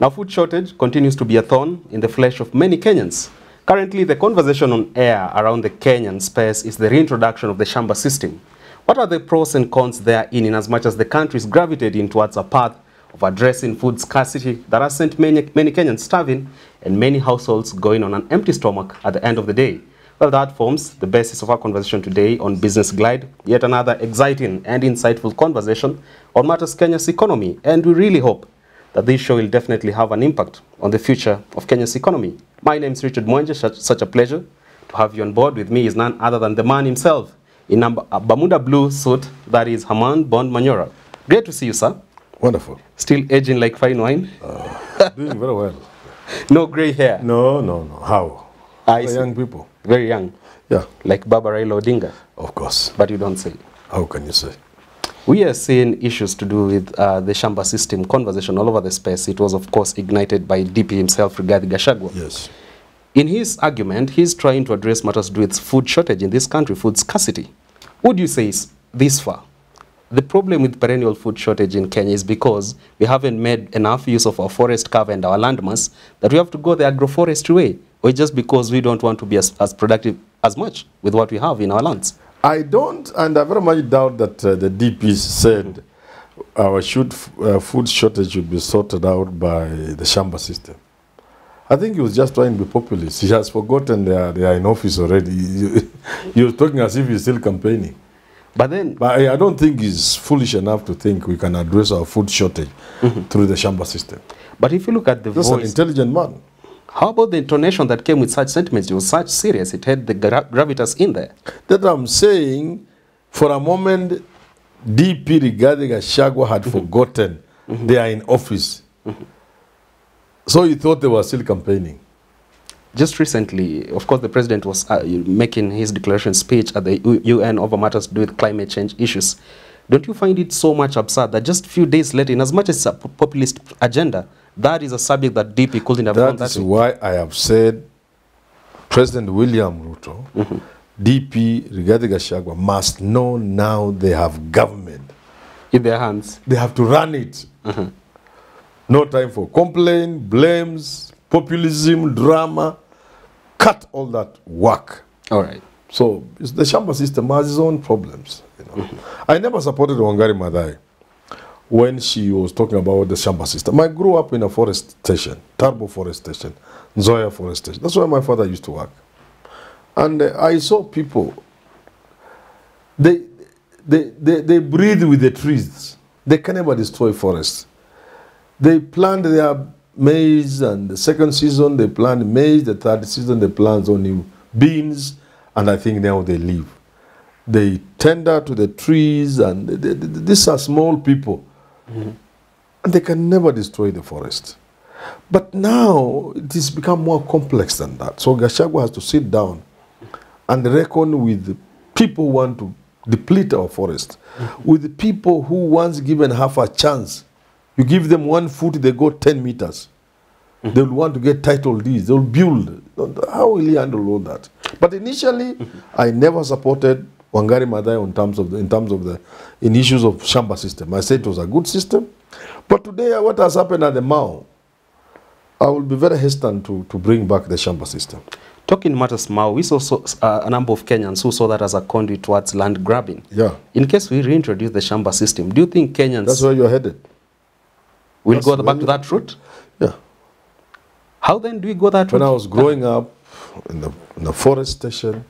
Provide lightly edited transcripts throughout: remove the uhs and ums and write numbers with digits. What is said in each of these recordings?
Now, food shortage continues to be a thorn in the flesh of many Kenyans. Currently, the conversation on air around the Kenyan space is the reintroduction of the Shamba system. What are the pros and cons therein as much as the country is gravitating towards a path of addressing food scarcity that has sent many Kenyans starving and many households going on an empty stomach at the end of the day? Well, that forms the basis of our conversation today on Business Glide, yet another exciting and insightful conversation on matters Kenya's economy, and we really hope that this show will definitely have an impact on the future of Kenya's economy. My name is Richard Mwenje. Such a pleasure to have you on board. With me is none other than the man himself in a Bermuda blue suit, that is Herman Manyora. Great to see you, sir. Wonderful. Still aging like fine wine? Doing very well. No gray hair? No. How? Young people. Very young? Yeah. Like Baba Raila Odinga? Of course. But you don't say. How can you say? We are seeing issues to do with the Shamba system conversation all over the space. It was, of course, ignited by DP himself, Rigathi Gachagua. Yes. In his argument, he's trying to address matters to do with food shortage in this country, food scarcity. Would you say this far? The problem with perennial food shortage in Kenya is because we haven't made enough use of our forest cover and our landmass that we have to go the agroforestry way, or just because we don't want to be as productive as much with what we have in our lands? I don't, and I very much doubt that the DP said our food shortage should be sorted out by the Shamba system. I think he was just trying to be populist. He has forgotten they are in office already. He was talking as if he's still campaigning. But I don't think he's foolish enough to think we can address our food shortage through the Shamba system. But if you look at the voice... He's an intelligent man. How about the intonation that came with such sentiments? It was such serious. It had the gravitas in there. That I'm saying, for a moment, DP Rigathi Gachagua had forgotten they are in office. So he thought they were still campaigning. Just recently, of course, the president was making his declaration speech at the UN over matters to do with climate change issues. Don't you find it so much absurd that just a few days later, in as much as it's a populist agenda, that is a subject that DP couldn't have done that? That is why I have said President William Ruto, DP Rigathi Gachagua must know now they have government in their hands. They have to run it. No time for complaint, blames, populism, drama. Cut all that work. All right. So the Shamba system has its own problems. You know. I never supported Wangari Maathai when she was talking about the Shamba system. I grew up in a forest station, Turbo forest station, Nzoia forest station. That's where my father used to work. And I saw people, they breathe with the trees. They can never destroy forests. They plant their maize, and the second season they plant maize, the third season they plant only beans, and I think now they leave. They tender to the trees, and these are small people. And they can never destroy the forest. But now it has become more complex than that. So Gachagua has to sit down and reckon with the people who want to deplete our forest, with the people who once given half a chance. You give them 1 foot, they go 10 meters. They will want to get title deeds. They will build. How will he handle all that? But initially, I never supported Wangari Maathai in issues of Shamba system. I said it was a good system. But today, what has happened at the Mao, I will be very hesitant to bring back the Shamba system. Talking matters Mao, we saw a number of Kenyans who saw that as a conduit towards land grabbing. Yeah. In case we reintroduce the Shamba system, do you think Kenyans... That's where you're headed. We'll go back to that route? Yeah. How then do we go that route? When I was growing up in the forest station,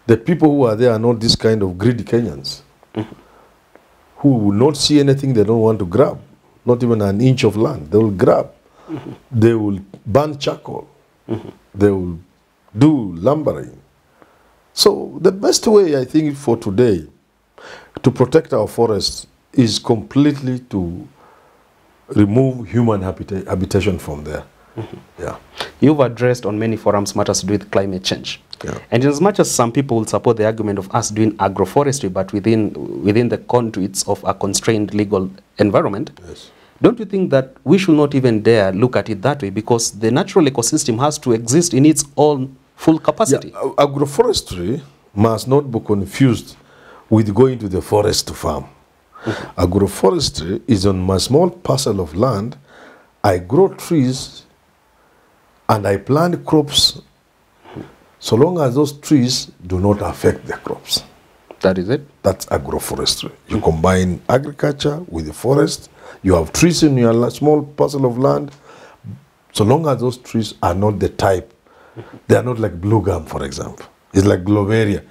the people who are there are not this kind of greedy Kenyans who will not see anything they don't want to grab, not even an inch of land. They will grab. They will burn charcoal. They will do lumbering. So the best way, I think, for today to protect our forests is completely to remove human habitation from there. Yeah. You've addressed on many forums matters to do with climate change. Yeah. And as much as some people will support the argument of us doing agroforestry, but within the conduits of a constrained legal environment, yes. Don't you think that we should not even dare look at it that way, because the natural ecosystem has to exist in its own full capacity? Yeah, agroforestry must not be confused with going to the forest to farm. Agroforestry is on a small parcel of land I grow trees and I plant crops so long as those trees do not affect the crops. That is it. That's agroforestry. You combine agriculture with the forest. You have trees in your small parcel of land. So long as those trees are not the type, they are not like blue gum, for example. It's like gloveria.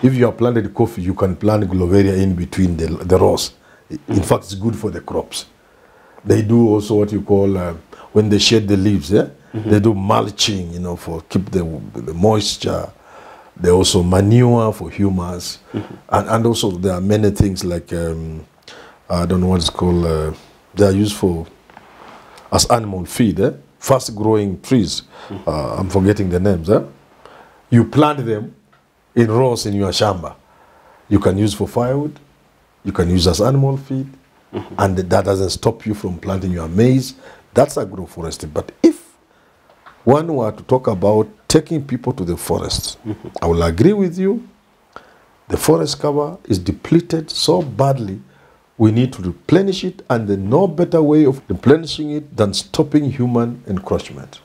If you have planted coffee, you can plant gloveria in between the rows. In fact, it's good for the crops. They do also what you call, when they shed the leaves, yeah? They do mulching, you know, for keep the moisture. They also manure for humus. And also there are many things like, I don't know what it's called, they are used for, as animal feed, fast growing trees. I'm forgetting the names. You plant them in rows in your shamba. You can use for firewood, you can use as animal feed, and that doesn't stop you from planting your maize. That's agroforestry. But if one were to talk about taking people to the forest, I will agree with you. The forest cover is depleted so badly, we need to replenish it, and there's no better way of replenishing it than stopping human encroachment.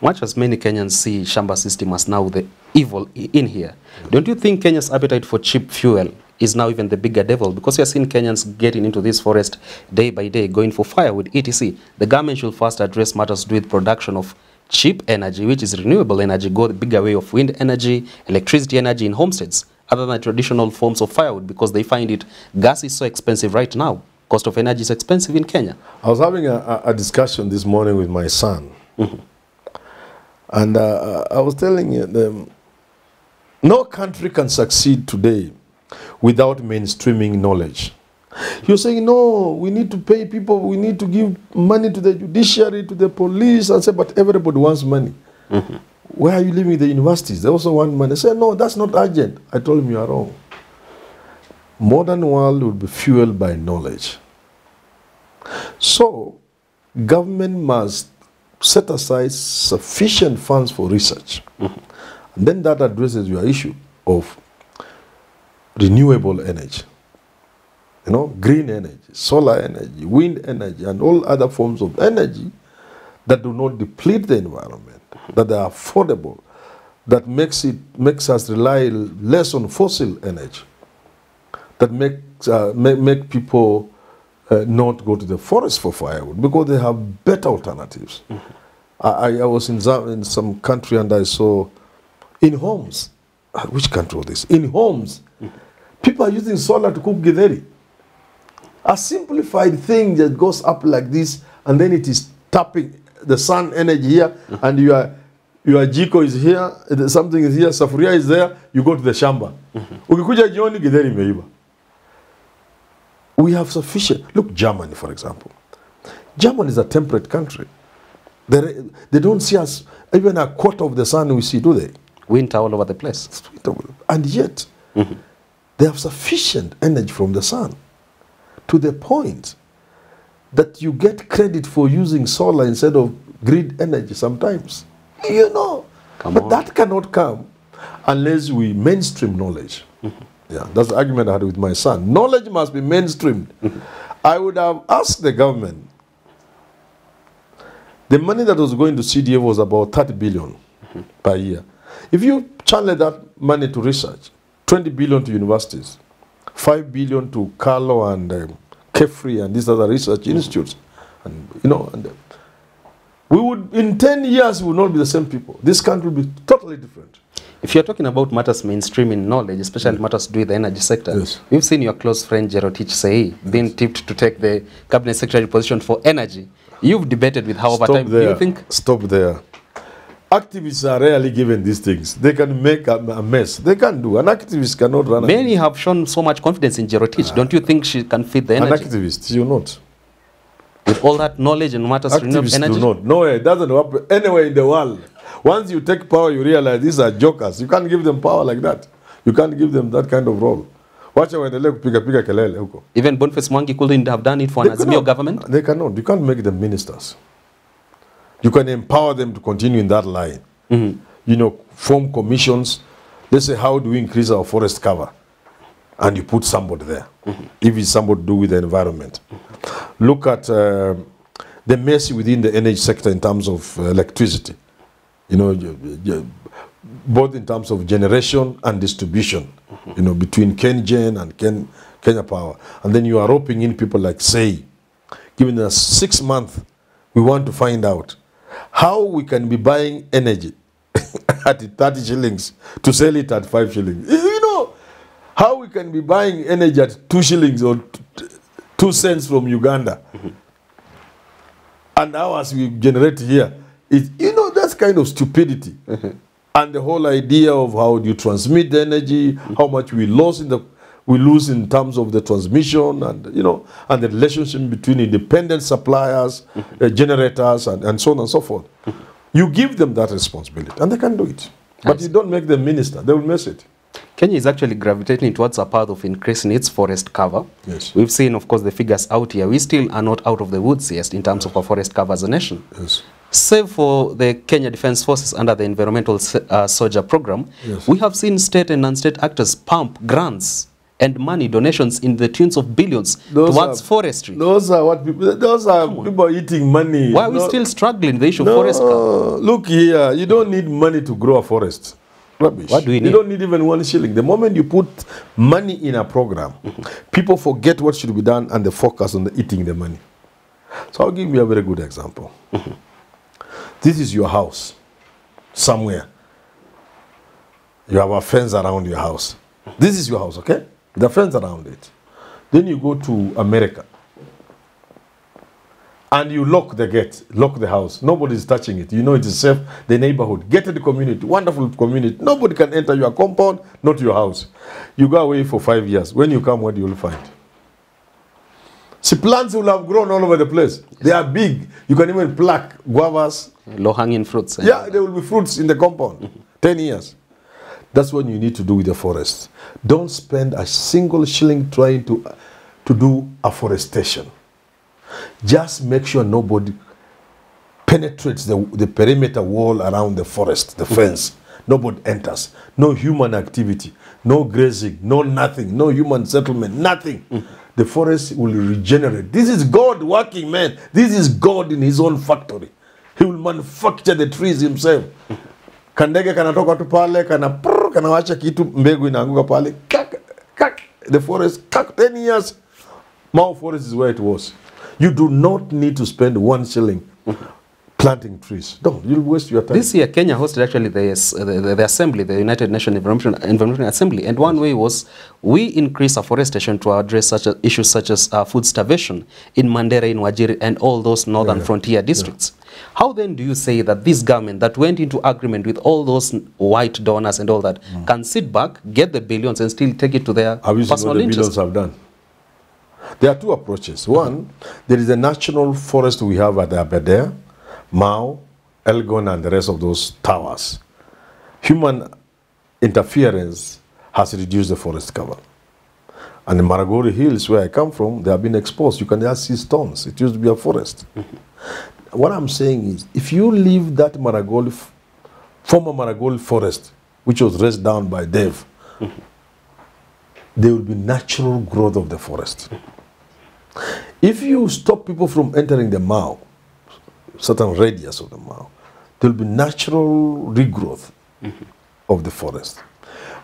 Much as many Kenyans see Shamba system as now the evil in here, don't you think Kenya's appetite for cheap fuel is now even the bigger devil? Because we are seeing Kenyans getting into this forest day by day, going for firewood, etc. The government should first address matters to do with production of cheap energy, which is renewable energy, go the bigger way of wind energy, electricity energy in homesteads, other than traditional forms of firewood, because they find it, gas is so expensive right now. Cost of energy is expensive in Kenya. I was having a discussion this morning with my son. And I was telling them, no country can succeed today without mainstreaming knowledge. You're saying, no, we need to pay people, we need to give money to the judiciary, to the police, and say, but everybody wants money. Where are you living? The universities, they also want money. I say, no, that's not urgent. I told him, you are wrong. Modern world will be fueled by knowledge. So, government must set aside sufficient funds for research. And then that addresses your issue of renewable energy. You know, green energy, solar energy, wind energy, and all other forms of energy that do not deplete the environment, that are affordable, that makes us rely less on fossil energy, that make people not go to the forest for firewood because they have better alternatives. I was in some country and I saw in homes, which country was this? In homes, people are using solar to cook githeri. A simplified thing that goes up like this, and then it is tapping the sun energy here, and your jiko is here, something is here, safuria is there, you go to the shamba. Ukikuja jioni githeri imeiva. We have sufficient. Look, Germany, for example. Germany is a temperate country. They don't see us, even a quarter of the sun we see, do they? Winter all over the place. And yet, they have sufficient energy from the sun, to the point that you get credit for using solar instead of grid energy sometimes. You know. But that cannot come unless we mainstream knowledge. Yeah, that's the argument I had with my son. Knowledge must be mainstreamed. I would have asked the government. The money that was going to CDF was about 30 billion per year. If you channel that money to research, 20 billion to universities, 5 billion to Carlo and Kefri and these other research institutes, and you know, we would in 10 years we would not be the same people. This country will be totally different. If you're talking about matters mainstreaming knowledge, especially matters to do with the energy sector, we've seen your close friend Jerotich Sei being tipped to take the cabinet secretary position for energy. You've debated with how over time. Do you think? Stop there. Activists are rarely given these things. They can make a mess. They can do. An activist cannot run. Many have shown so much confidence in Jerotich. Don't you think she can fit the energy? An activist, you not. With all that knowledge and matters to renewable energy? Do not. No, it doesn't happen anywhere in the world. Once you take power, you realize these are jokers. You can't give them power like that. You can't give them that kind of role. Even Boniface Mwangi couldn't have done it for an Azimio government? They cannot. You can't make them ministers. You can empower them to continue in that line. You know, form commissions. Let's say, how do we increase our forest cover? And you put somebody there. If it's somebody to do with the environment. Look at the mess within the energy sector in terms of electricity. You know, both in terms of generation and distribution, you know, between KenGen and Kenya Power. And then you are roping in people like SEI, giving us 6 months. We want to find out how we can be buying energy at 30 shillings to sell it at 5 shillings. You know, how we can be buying energy at 2 shillings or 2 cents from Uganda. And how as we generate here, you know, that's kind of stupidity. And the whole idea of how you transmit the energy, how much we lose in terms of the transmission, and you know, and the relationship between independent suppliers, generators, and so on and so forth. You give them that responsibility, and they can do it. But you don't make them minister; they will mess it. Kenya is actually gravitating towards a path of increasing its forest cover. Yes. We've seen, of course, the figures out here. We still are not out of the woods yet in terms of our forest cover as a nation. Yes. Save for the Kenya Defence Forces under the Environmental Soldier Program, yes, we have seen state and non-state actors pump grants and money donations in the tunes of billions towards forestry. Those are what people. Those are people eating money. Why are we still struggling with the issue of forest cover? Look here, you don't need money to grow a forest. Rubbish. What do we need? You don't need even 1 shilling. The moment you put money in a program, people forget what should be done and they focus on eating the money. So I'll give you a very good example. This is your house, somewhere. You have a fence around your house. This is your house, okay? The fence around it. Then you go to America. And you lock the gate, lock the house. Nobody is touching it. You know it is safe. The neighborhood, gated community, wonderful community. Nobody can enter your compound, not your house. You go away for 5 years. When you come, what do you find? See, plants will have grown all over the place. They are big. You can even pluck guavas. Low-hanging fruits. Yeah, there will be fruits in the compound. 10 years. That's what you need to do with the forest. Don't spend a single shilling trying to do afforestation. Just make sure nobody penetrates the perimeter wall around the forest, the fence. Nobody enters. No human activity, no grazing, no nothing, no human settlement, nothing. The forest will regenerate. This is God working, man. This is God in his own factory. He will manufacture the trees himself. Kandege kanatoka tu pale, kanawacha kitu mbegu inaanguka pale. Kak. The forest, 10 years. Mau Forest is where it was. You do not need to spend 1 shilling planting trees. Don't. You'll waste your time. This year, Kenya hosted actually the assembly, the United Nations Environmental Assembly, and one way was we increase afforestation to address issues such as food starvation in Mandera, in Wajiri, and all those northern frontier districts. How then do you say that this government that went into agreement with all those white donors and all that can sit back, get the billions, and still take it to their personal interest? Billions have done. There are two approaches. One, there is a national forest we have at Aberdare, Mau, Elgon, and the rest of those towers. Human interference has reduced the forest cover. And the Maragoli Hills, where I come from, they have been exposed. You can just see stones. It used to be a forest. What I'm saying is, if you leave that former Maragoli forest, which was raised down by Dev, there will be natural growth of the forest. If you stop people from entering the Mau, certain radius of the Mau, there will be natural regrowth of the forest.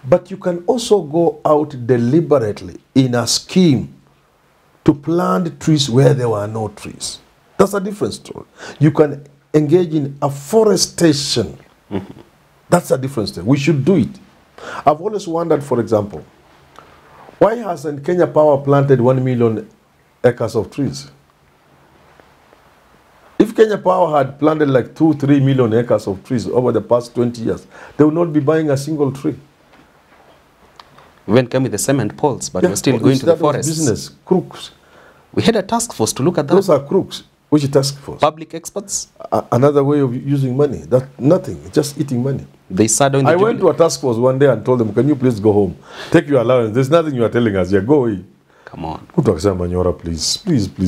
But you can also go out deliberately in a scheme to plant trees where there were no trees. That's a different story. You can engage in afforestation. That's a different story. We should do it. I've always wondered, for example, why hasn't Kenya Power planted 1 million acres of trees? If Kenya Power had planted like 2-3 million acres of trees over the past 20 years, they would not be buying a single tree. We went came with the cement poles, but we're still going to the forests. Business, crooks. We had a task force to look at that. Those are crooks. Which task force? Public experts. Another way of using money. That nothing, just eating money. They sat down. I went to a task force one day and told them, "Can you please go home? Take your allowance. There's nothing you are telling us. Yeah, go away." Come on. Manyora, please,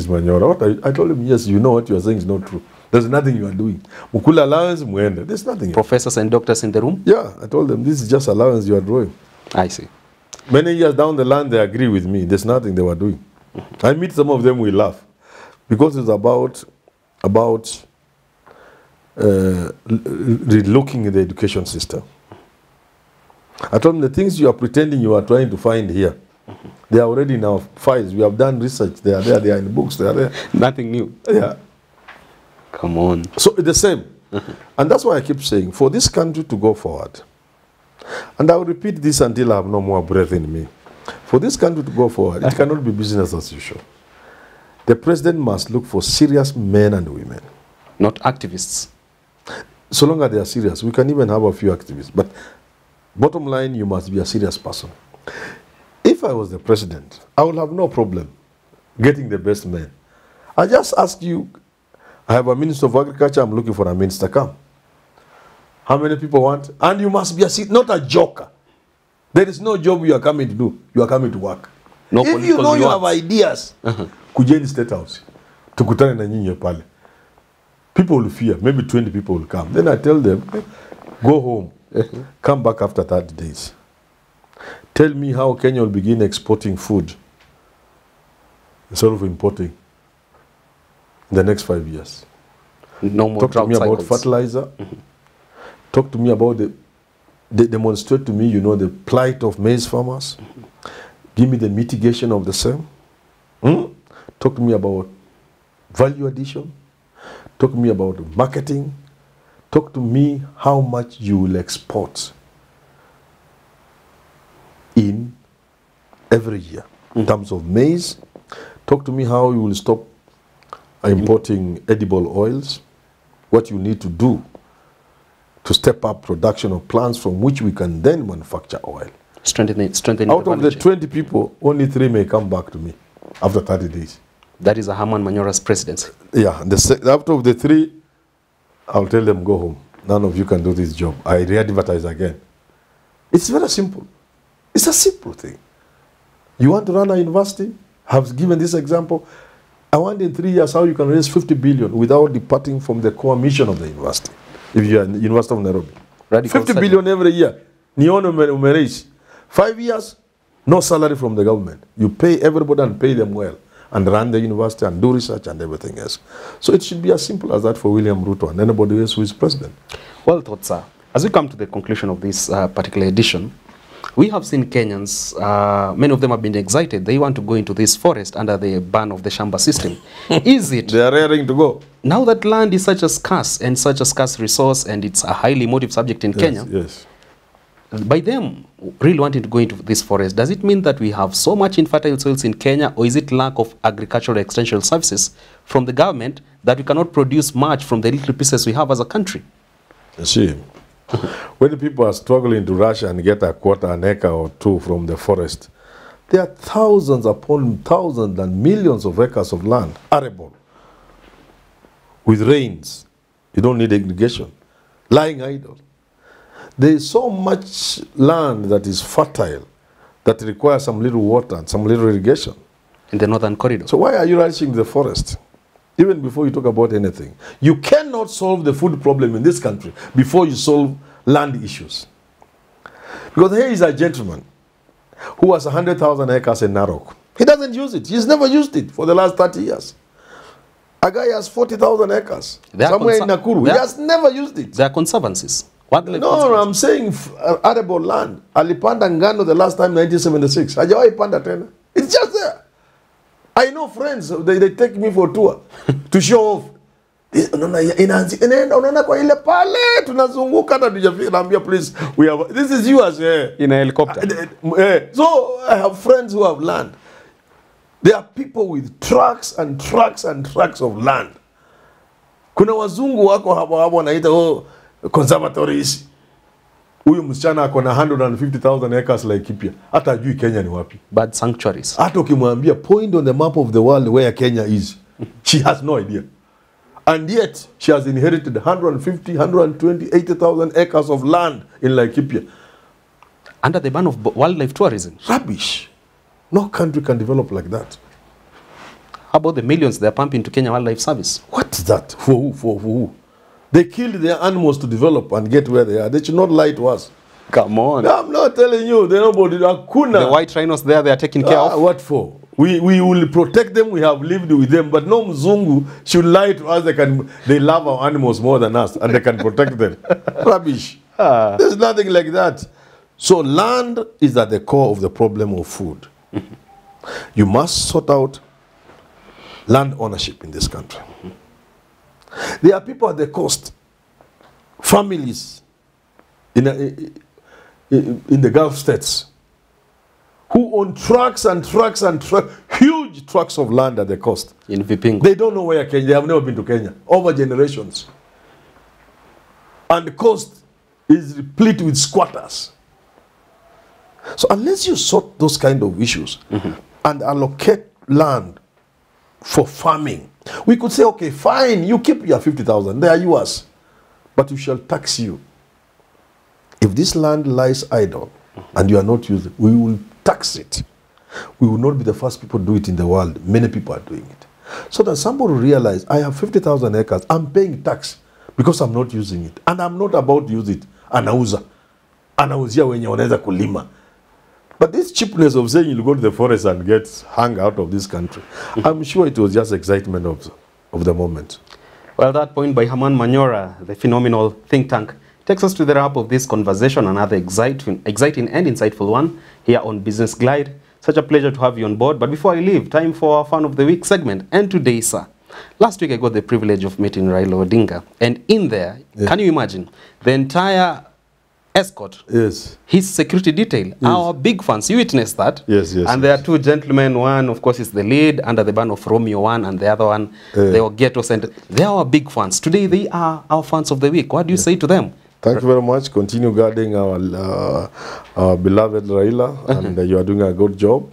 Manyora. What I told him, yes, you know what you are saying is not true. There's nothing you are doing. Mukula allowance, muende. There's nothing. Professors and doctors in the room? Yeah, I told them, this is just allowance you are drawing. I see. Many years down the line, they agree with me. There's nothing they were doing. I meet some of them, we laugh. Because it's about about relooking the education system. I told him the things you are pretending you are trying to find here, they are already in our files. We have done research. They are there. They are in books. They are there. Nothing new. Yeah. Come on. So it's the same. And that's why I keep saying, for this country to go forward, and I will repeat this until I have no more breath in me. For this country to go forward, it cannot be business as usual. The president must look for serious men and women. Not activists. So long as they are serious, we can even have a few activists. But bottom line, you must be a serious person. If I was the president, I would have no problem getting the best men. I just ask you, I have a minister of agriculture, I'm looking for a minister, come. How many people want? And you must be not a joker. There is no job you are coming to do. You are coming to work. No, if you know you have ideas, kujeni State House, tukutane na nyinyi pale. People will fear. Maybe 20 people will come. Then I tell them, go home. Come back after 30 days. Tell me how Kenya will begin exporting food instead of importing in the next 5 years. No more Talk to me cycles. about fertilizer. Talk to me about demonstrate to me, you know, the plight of maize farmers. Give me the mitigation of the same. Talk to me about value addition. Talk to me about marketing. Talk to me how much you will export in every year in terms of maize. Talk to me how you will stop importing edible oils, what you need to do to step up production of plants from which we can then manufacture oil. Strengthen Out of the 20 people, only 3 may come back to me after 30 days. That is a Herman Manyora's presidency. Yeah, out of the 3, I'll tell them, go home. None of you can do this job. I re-advertise again. It's very simple. It's a simple thing. You want to run a university? I've given this example. I want in 3 years how you can raise 50 billion without departing from the core mission of the university. If you are in the University of Nairobi. Radical 50 billion every year. Nione umereis. 5 years, no salary from the government. You pay everybody and pay them well. And run the university and do research and everything else. So it should be as simple as that for William Ruto and anybody else who is president. Well thought, sir. As we come to the conclusion of this particular edition, we have seen Kenyans, many of them have been excited. They want to go into this forest under the ban of the Shamba system. Is it? They are raring to go. Now that land is such a scarce resource and it's a highly emotive subject in Kenya. Yes. By them really wanting to go into this forest, does it mean that we have so much infertile soils in Kenya, or is it lack of agricultural extension services from the government that we cannot produce much from the little pieces we have as a country? You see, when the people are struggling to rush and get a quarter, an acre or 2 from the forest, there are thousands upon thousands and millions of acres of land, arable, with rains. You don't need irrigation, lying idle. There is so much land that is fertile that requires some little water and some little irrigation. In the northern corridor. So why are you rushing the forest? Even before you talk about anything. You cannot solve the food problem in this country before you solve land issues. Because here is a gentleman who has 100,000 acres in Narok. He doesn't use it. He's never used it for the last 30 years. A guy has 40,000 acres somewhere in Nakuru. He has never used it. They are conservancies. No, I'm saying arable land. Alipanda ngano the last time 1976. Hajawahi panda tena. It's just there. I know friends, they take me for a tour to show off. Unaona kwa ile pale tunazunguka na tujafika, please, we have, this is yours. In a helicopter. So I have friends who have land. There are people with trucks and trucks and trucks of land. Kuna wazungu wako hapo wanaita conservatories. Huyu msichana ako na 150,000 acres like Kipia. Hata ajui Kenya ni wapi. Bird sanctuaries. Hata ukimwambia point on the map of the world where Kenya is, she has no idea. And yet, she has inherited 150, 120, 80,000 acres of land in Laikipia. Under the ban of wildlife tourism. Rubbish. No country can develop like that. How about the millions they are pumping to Kenya Wildlife Service? What is that? For who? For who? They killed their animals to develop and get where they are. They should not lie to us. Come on. I'm not telling you. They're nobody. The white rhinos there, they are taken care of. What for? We will protect them. We have lived with them. But no Mzungu should lie to us. They love our animals more than us and they can protect them. Rubbish. There's nothing like that. So land is at the core of the problem of food. You must sort out land ownership in this country. There are people at the coast, families in the Gulf states, who own trucks and trucks and huge trucks of land at the coast. In Vipingo. They don't know where Kenya. They have never been to Kenya over generations. And the coast is replete with squatters. So unless you sort those kind of issues and allocate land for farming, we could say, okay, fine, you keep your 50,000, they are yours, but we shall tax you. If this land lies idle and you are not using it, we will tax it. We will not be the first people to do it in the world. Many people are doing it. So that somebody will realize, I have 50,000 acres, I'm paying tax because I'm not using it. And I'm not about to use it. Anauza. Anauzia wenye wanaweza kulima. But this cheapness of saying you'll go to the forest and get hung out of this country, I'm sure it was just excitement of the moment. Well, that point by Herman Manyora, the phenomenal think tank, takes us to the wrap of this conversation, another exciting and insightful one here on Business Glide. Such a pleasure to have you on board. But before I leave, time for our Fan of the Week segment. And today, sir, last week I got the privilege of meeting Raila Odinga. And in there, can you imagine, the entire escort, his security detail, our big fans, you witnessed that. And there are two gentlemen, one of course is the lead under the ban of Romeo 1 and the other one, they were ghetto center. They are our big fans. Today they are our fans of the week. What do you say to them? Thank you very much. Continue guarding our beloved Raila, and you are doing a good job.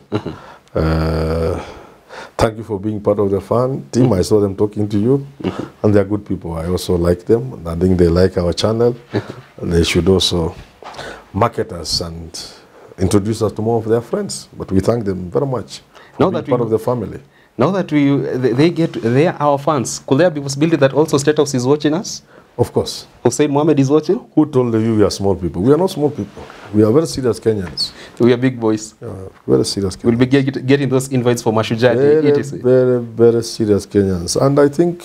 Thank you for being part of the fan team. I saw them talking to you, and they are good people. I also like them, and I think they like our channel. And they should also market us and introduce us to more of their friends. But we thank them very much for being part of the family. Now that they are our fans, could there be a possibility that also State House is watching us? Of course. Hussein Mohammed is watching? Who told you we are small people? We are not small people. We are very serious Kenyans. We are big boys. Very serious Kenyans. We'll be getting those invites for Mashujaa. Very, very serious Kenyans. And I think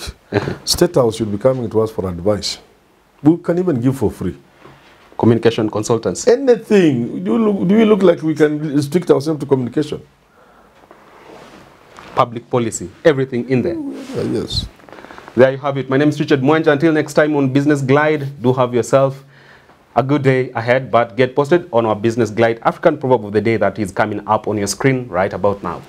State House should be coming to us for advice. We can even give for free. Communication consultants. Anything. Do we look like we can restrict ourselves to communication? Public policy. Everything in there. Yes. There you have it. My name is Richard Mwanja. Until next time on Business Glide, do have yourself a good day ahead, but get posted on our Business Glide African proverb of the day that is coming up on your screen right about now.